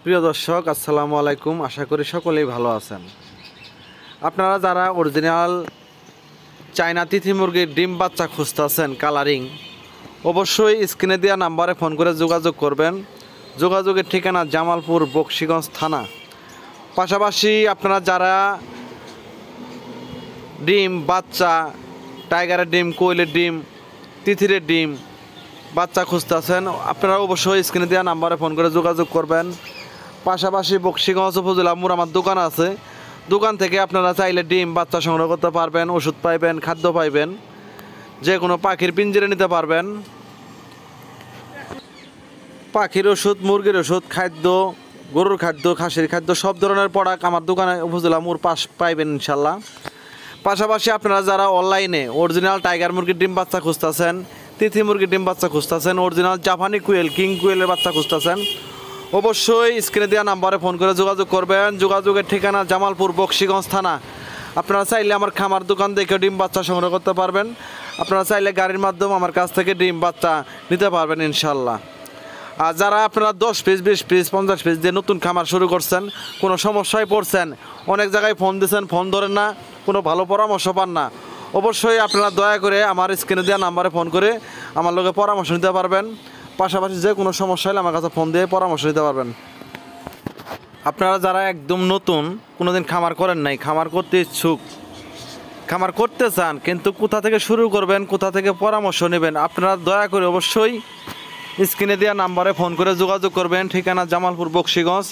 প্রিয় দর্শক আসসালামু আলাইকুম। আশা করি সকলেই ভালো আছেন। আপনারা যারা অরিজিনাল চায়না তিথি মুরগির ডিম বাচ্চা খুঁজতেছেন কালারিং, অবশ্যই স্ক্রিনে দেওয়া নাম্বারে ফোন করে যোগাযোগ করবেন। যোগাযোগের ঠিকানা জামালপুর বকশীগঞ্জ থানা। পাশাপাশি আপনারা যারা ডিম বাচ্চা, টাইগারের ডিম, কোয়েলের ডিম, তিথিরের ডিম বাচ্চা খুঁজতেছেন, আপনারা অবশ্যই স্ক্রিনে দেওয়া নাম্বারে ফোন করে যোগাযোগ করবেন। পাশাপাশি বকশীগঞ্জ উপজেলা মোড় আমার দোকান আছে। দোকান থেকে আপনারা চাইলে ডিম বাচ্চা সংগ্রহ করতে পারবেন, ওষুধ পাইবেন, খাদ্য পাইবেন, যে কোনো পাখির পিঞ্জিরে নিতে পারবেন। পাখির ওষুধ, মুরগির ওষুধ, খাদ্য, গরুর খাদ্য, খাসির খাদ্য, সব ধরনের প্রোডাক্ট আমার দোকানে উপজেলা মোড় পাশ পাইবেন ইনশাল্লাহ। পাশাপাশি আপনারা যারা অনলাইনে অরিজিনাল টাইগার মুরগির ডিম বাচ্চা খুঁজতেছেন, তিথি মুরগির ডিম বাচ্চা খুঁজতেছেন, অরিজিনাল জাপানি কুয়েল, কিং কুয়েলের বাচ্চা খুঁজতেছেন, অবশ্যই স্ক্রিনে দেওয়া নাম্বারে ফোন করে যোগাযোগ করবেন। যোগাযোগের ঠিকানা জামালপুর বকশীগঞ্জ থানা। আপনারা চাইলে আমার খামার দোকান থেকে ডিম বাচ্চা সংগ্রহ করতে পারবেন। আপনারা চাইলে গাড়ির মাধ্যমে আমার কাছ থেকে ডিম বাচ্চা নিতে পারবেন ইনশাল্লাহ। আর যারা আপনারা 10 পিস, 20 পিস, 50 পিস দিয়ে নতুন খামার শুরু করছেন, কোনো সমস্যায় পড়ছেন, অনেক জায়গায় ফোন দিয়েছেন, ফোন ধরেন না, কোনো ভালো পরামর্শ পান না, অবশ্যই আপনারা দয়া করে আমার স্ক্রিনে দেওয়া নাম্বারে ফোন করে আমার লোকে পরামর্শ নিতে পারবেন। পাশাপাশি যে কোনো সমস্যা হলে আমার কাছে ফোন দিয়ে পরামর্শ নিতে পারবেন। আপনারা যারা একদম নতুন, কোনোদিন খামার করেন নাই, খামার করতে ইচ্ছুক, খামার করতে চান, কিন্তু কোথা থেকে শুরু করবেন, কোথা থেকে পরামর্শ নেবেন, আপনারা দয়া করে অবশ্যই স্ক্রিনে দেওয়া নাম্বারে ফোন করে যোগাযোগ করবেন। ঠিকানা জামালপুর বকশীগঞ্জ।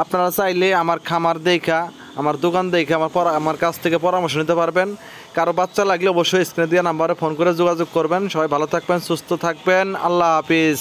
আপনারা চাইলে আমার খামার দেখা, আমার দোকান দেখে আমার কাছ থেকে পরামর্শ নিতে পারবেন। কারো বাচ্চা লাগলে অবশ্যই স্ক্রিনে দেওয়া নাম্বারে ফোন করে যোগাযোগ করবেন। সবাই ভালো থাকবেন, সুস্থ থাকবেন। আল্লাহ হাফিজ।